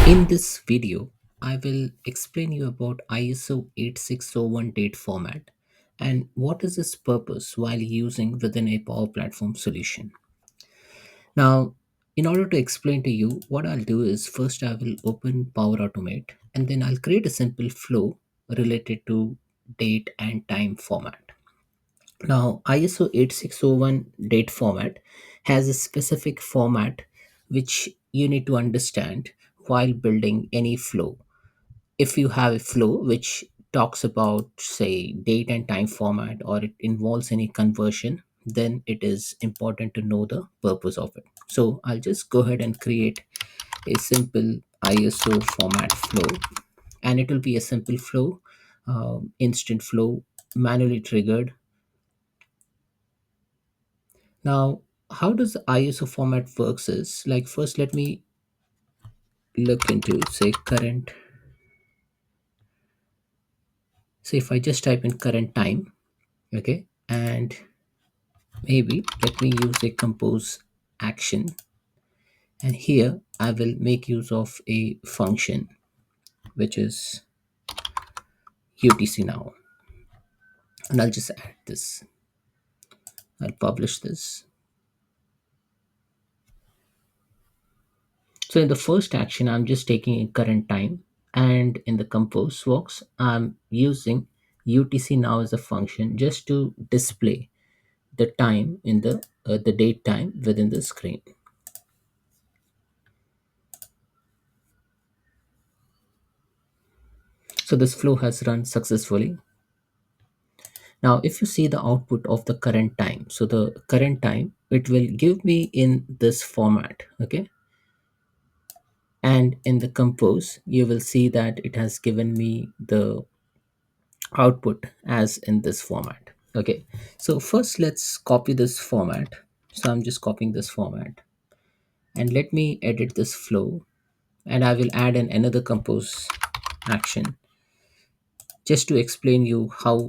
In this video, I will explain you about ISO 8601 date format and what is its purpose while using within a Power Platform solution. Now, in order to explain to you, what I'll do is first I will open Power Automate and then I'll create a simple flow related to date and time format. Now, ISO 8601 date format has a specific format which you need to understand while building any flow. If you have a flow which talks about, say, date and time format, or it involves any conversion, then it is important to know the purpose of it. So I'll just go ahead and create a simple ISO format flow, and it will be a simple flow, instant flow, manually triggered. Now, how does the ISO format works is like, first let me look into, say, current. So if I just type in current time, okay, and maybe let me use a compose action, and here I will make use of a function which is UTC now, and I'll just add this. I'll publish this. So in the first action, I'm just taking a current time, and in the compose box, I'm using UTC now as a function just to display the time in the date time within the screen. So this flow has run successfully. Now, if you see the output of the current time, so the current time, it will give me in this format, okay? And in the compose, you will see that it has given me the output as in this format, okay? So first, let's copy this format. So I'm just copying this format, and let me edit this flow, and I will add in another compose action just to explain you how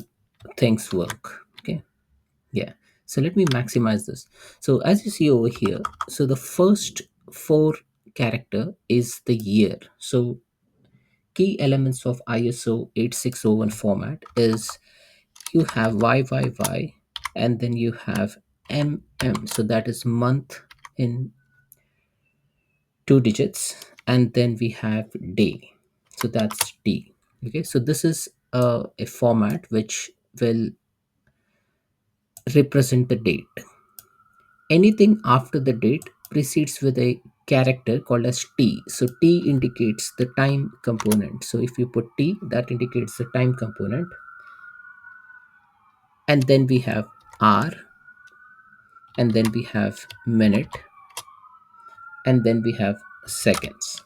things work, okay? Yeah. So let me maximize this. So as you see over here, so the first four character is the year. So key elements of ISO 8601 format is you have YYY, and then you have MM. So that is month in two digits, and then we have day. So that's D. Okay. So this is a format which will represent the date. Anything after the date precedes with a character called as T. So T indicates the time component. So if you put T, that indicates the time component. And then we have R, and then we have minute, and then we have seconds.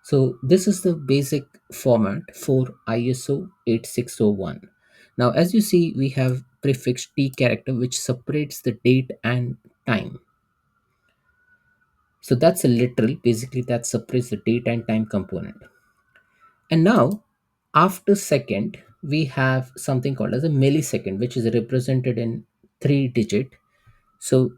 So this is the basic format for ISO 8601. Now, as you see, we have prefix T character which separates the date and time. So that's a literal, basically that separates the date and time component. And now after second, we have something called as a millisecond, which is represented in three digit. So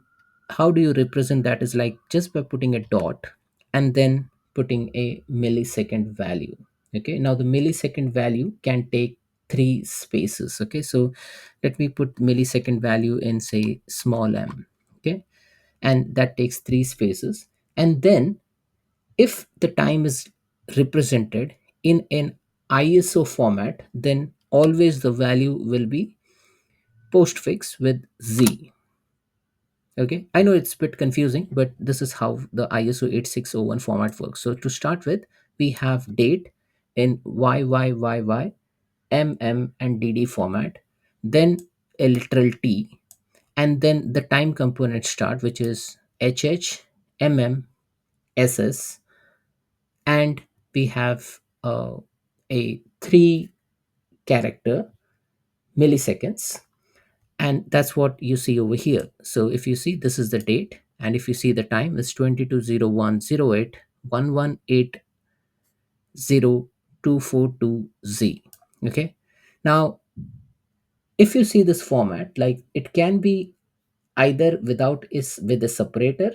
how do you represent that is like just by putting a dot and then putting a millisecond value. Okay. Now the millisecond value can take three spaces. Okay. So let me put millisecond value in, say, small m. Okay. And that takes three spaces. And then if the time is represented in an ISO format, then always the value will be postfix with Z. Okay, I know it's a bit confusing, but this is how the ISO 8601 format works. So to start with, we have date in YYYY, MM, and DD format, then a literal T, and then the time component start, which is HH, MM, SS, and we have a three character milliseconds, and that's what you see over here. So if you see, this is the date, and if you see the time is 2201081180 242Z. Okay, now if you see this format, like it can be either without is with a separator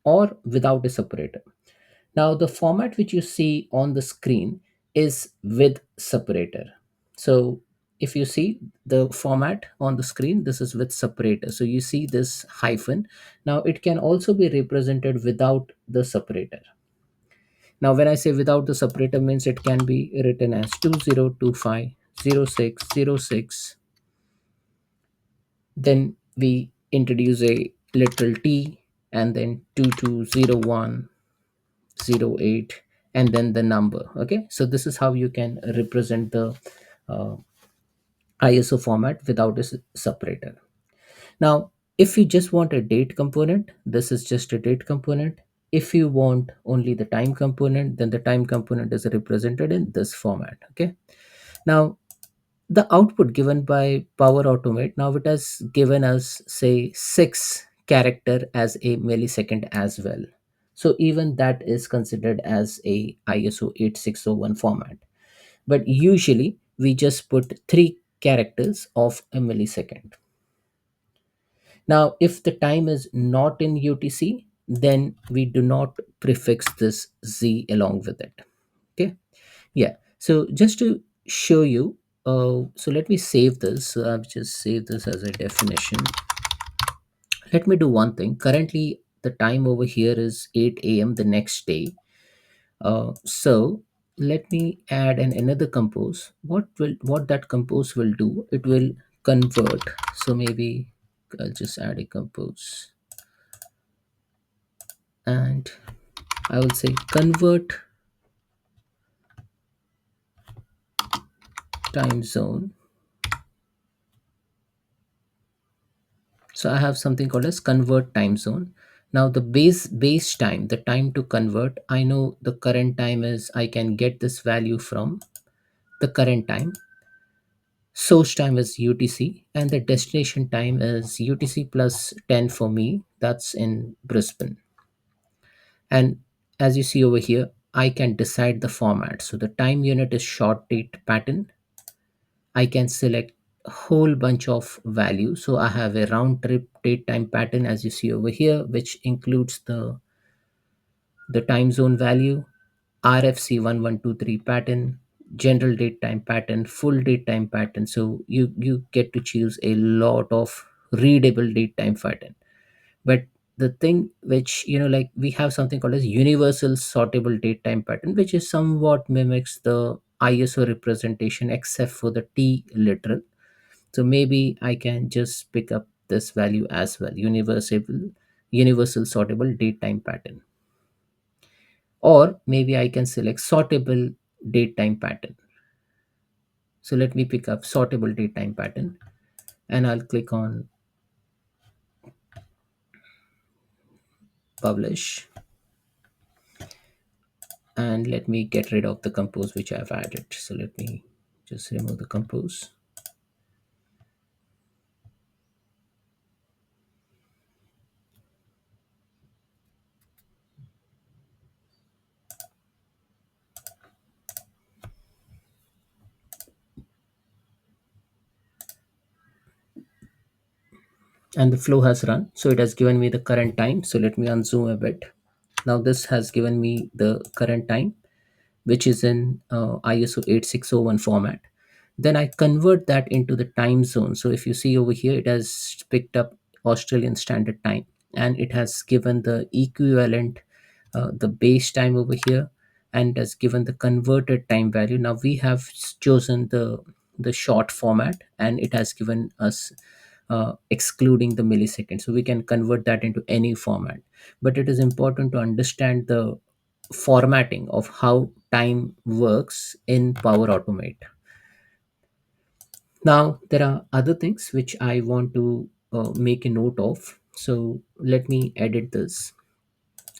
or without a separator. Now, the format which you see on the screen is with separator. So, if you see the format on the screen, this is with separator. So, you see this hyphen. Now, it can also be represented without the separator. Now, when I say without the separator, means it can be written as 20250606. Then we introduce a literal t, and then 220108, and then the number. Okay, so this is how you can represent the uh, ISO format without a separator. Now, if you just want a date component, this is just a date component. If you want only the time component, then the time component is represented in this format. Okay, now the output given by Power Automate, now it has given us say 6 character as a millisecond as well. So even that is considered as a ISO 8601 format. But usually we just put 3 characters of a millisecond. Now if the time is not in UTC, then we do not prefix this Z along with it. Okay. Yeah. So just to show you, so let me save this. So I've just saved this as a definition. Let me do one thing. Currently, the time over here is 8 a.m. the next day. So let me add another compose. What that compose will do? It will convert. So maybe I'll just add a compose, and I will say convert time zone. So I have something called as convert time zone. Now the base time, the time to convert, I know the current time is, I can get this value from the current time. Source time is UTC, and the destination time is UTC plus 10 for me. That's in Brisbane. And as you see over here, I can decide the format. So the time unit is short date pattern. I can select a whole bunch of values. So I have a round trip date time pattern as you see over here, which includes the time zone value, RFC 1123 pattern, general date time pattern, full date time pattern. So you get to choose a lot of readable date time pattern. But the thing which, like, we have something called as universal sortable date time pattern, which is somewhat mimics the ISO representation except for the T literal. So maybe I can just pick up this value as well, universal sortable date time pattern. Or maybe I can select sortable date time pattern. So let me pick up sortable date time pattern, and I'll click on publish, and let me get rid of the compose which I've added. So let me just remove the compose. And the flow has run, so it has given me the current time. So let me unzoom a bit. Now this has given me the current time, which is in ISO 8601 format. Then I convert that into the time zone. So if you see over here, it has picked up Australian Standard Time, and it has given the equivalent, the base time over here, and has given the converted time value. Now we have chosen the short format, and it has given us excluding the millisecond. So we can convert that into any format. But it is important to understand the formatting of how time works in Power Automate. Now, there are other things which I want to make a note of. So let me edit this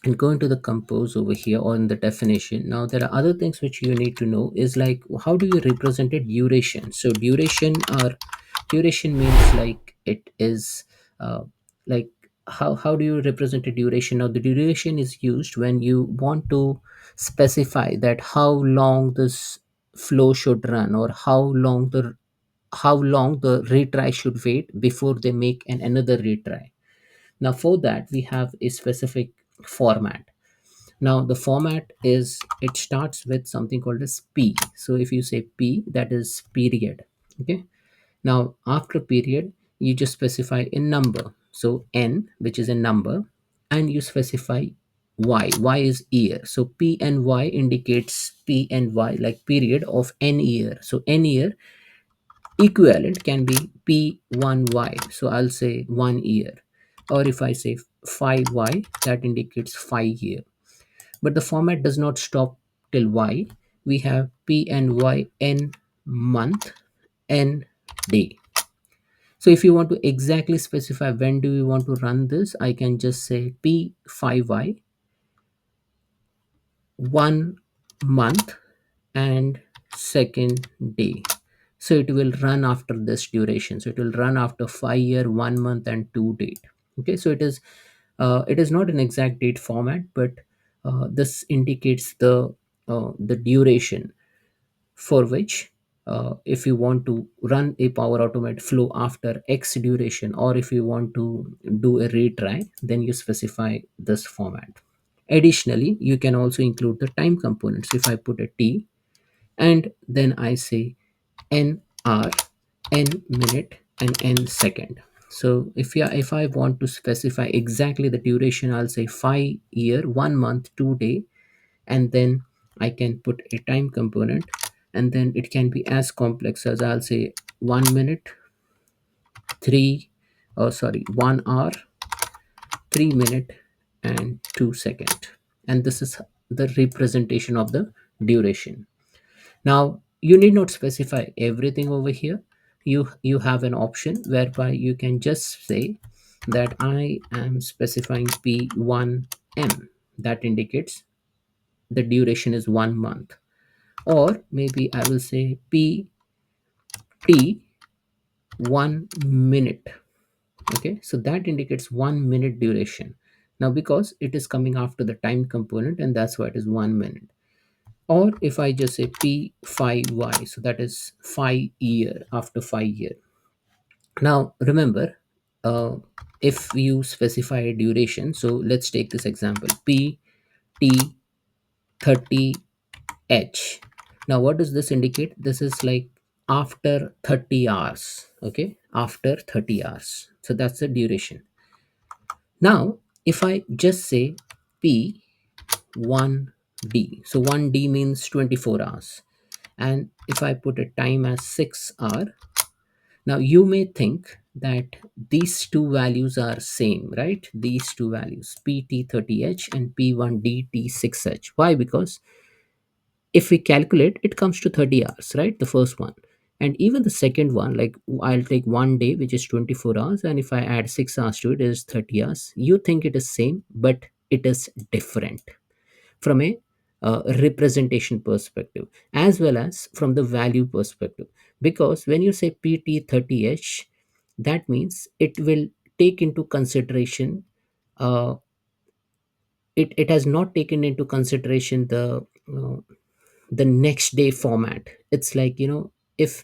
and go into the compose over here on the definition. Now there are other things which you need to know is like, how do you represent a duration? So duration means like it is like, how do you represent a duration? Now the duration is used when you want to specify that how long this flow should run, or how long the retry should wait before they make another retry. Now for that we have a specific format. Now the format is, it starts with something called as p. So if you say p, that is period. Okay. Now after period, you just specify a number, so n, which is a number, and you specify y is year. So p and y indicates p and y, like period of n year. So n year equivalent can be p1y, so I'll say 1 year. Or if I say 5y, that indicates 5 year. But the format does not stop till y. We have p and y, n month, n day. So if you want to exactly specify when do you want to run this, I can just say p5y, 1 month and second day. So it will run after this duration. So it will run after 5 year, 1 month and 2 date. Okay, so it is not an exact date format, but this indicates the duration for which, if you want to run a Power Automate flow after X duration, or if you want to do a retry, then you specify this format. Additionally, you can also include the time components. If I put a T and then I say n hour, n minute, and n second. So if I want to specify exactly the duration, I'll say 5 year, 1 month, 2 day, and then I can put a time component, and then it can be as complex as, I'll say, 1 minute, 1 hour, 3 minute, and 2 second. And this is the representation of the duration. Now you need not specify everything over here. You have an option whereby you can just say that I am specifying p1m, that indicates the duration is 1 month. Or maybe I will say pt 1 minute. Okay, so that indicates 1 minute duration. Now because it is coming after the time component, and that's why it is 1 minute. Or if I just say p5y, so that is 5 year, after 5 year. Now remember, uh, if you specify a duration, so let's take this example, pt30h. Now what does this indicate? This is like after 30 hours. Okay, after 30 hours, so that's the duration. Now if I just say p1d, so 1d means 24 hours, and if I put a time as 6 hour. Now you may think that these two values are same, right? These two values, pt30h and p1dt6h. Why? Because if we calculate, it comes to 30 hours, right? The first one. And even the second one, like I'll take 1 day, which is 24 hours, and if I add 6 hours to it, it is 30 hours. You think it is same, but it is different from a representation perspective, as well as from the value perspective. Because when you say pt30h, that means it will take into consideration, uh, it has not taken into consideration uh, the next day format. It's like, if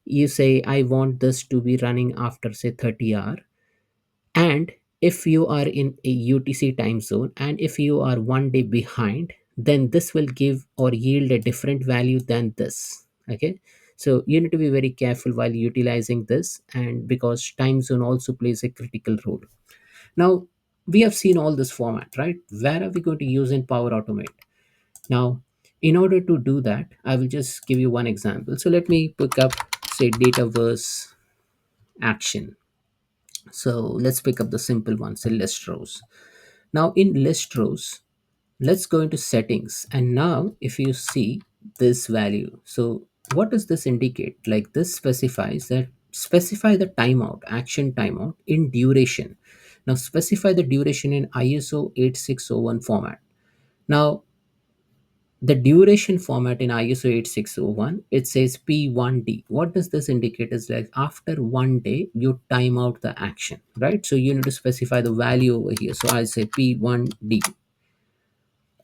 you say I want this to be running after say 30 hour, and if you are in a UTC time zone, and if you are 1 day behind, then this will give or yield a different value than this. Okay, so you need to be very careful while utilizing this, and because time zone also plays a critical role. Now we have seen all this format, right? Where are we going to use in Power Automate? Now in order to do that, I will just give you one example. So let me pick up, say, data verse action. So let's pick up the simple one, say list rows. Now in list rows, let's go into settings. And now if you see this value, so what does this indicate? Like this specifies that, specify the timeout, action timeout in duration. Now specify the duration in ISO 8601 format. Now the duration format in ISO 8601, it says P1D. What does this indicate? Is like after 1 day, you time out the action, right? So you need to specify the value over here. So I say P1D,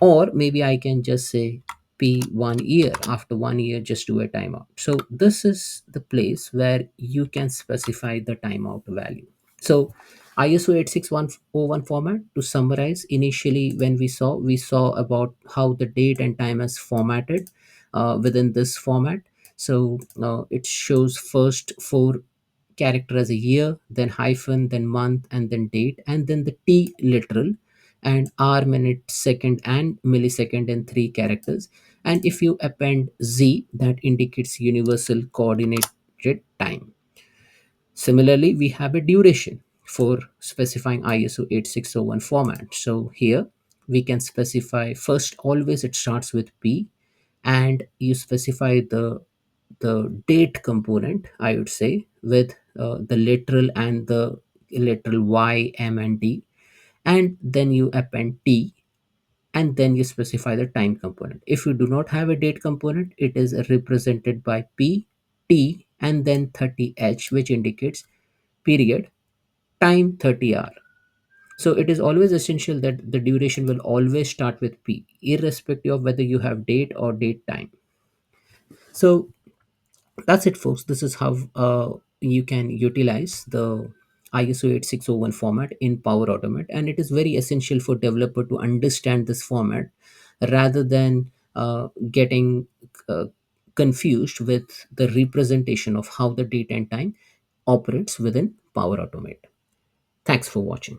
or maybe I can just say P1 year. After 1 year, just do a timeout. So this is the place where you can specify the timeout value. So ISO 86101 format, to summarize, initially when we saw about how the date and time is formatted within this format. So it shows first four character as a year, then hyphen, then month, and then date, and then the T literal, and hour, minute, second, and millisecond in three characters. And if you append Z, that indicates universal coordinated time. Similarly, we have a duration for specifying ISO 8601 format. So here we can specify first, always it starts with P, and you specify the date component, I would say, with the literal and the literal Y, M, and D, and then you append T, and then you specify the time component. If you do not have a date component, it is represented by P, T, and then 30H, which indicates period, time 30 hour. So it is always essential that the duration will always start with P, irrespective of whether you have date or date time. So that's it, folks. This is how you can utilize the ISO 8601 format in Power Automate, and it is very essential for developer to understand this format rather than getting uh, confused with the representation of how the date and time operates within Power Automate. Thanks for watching.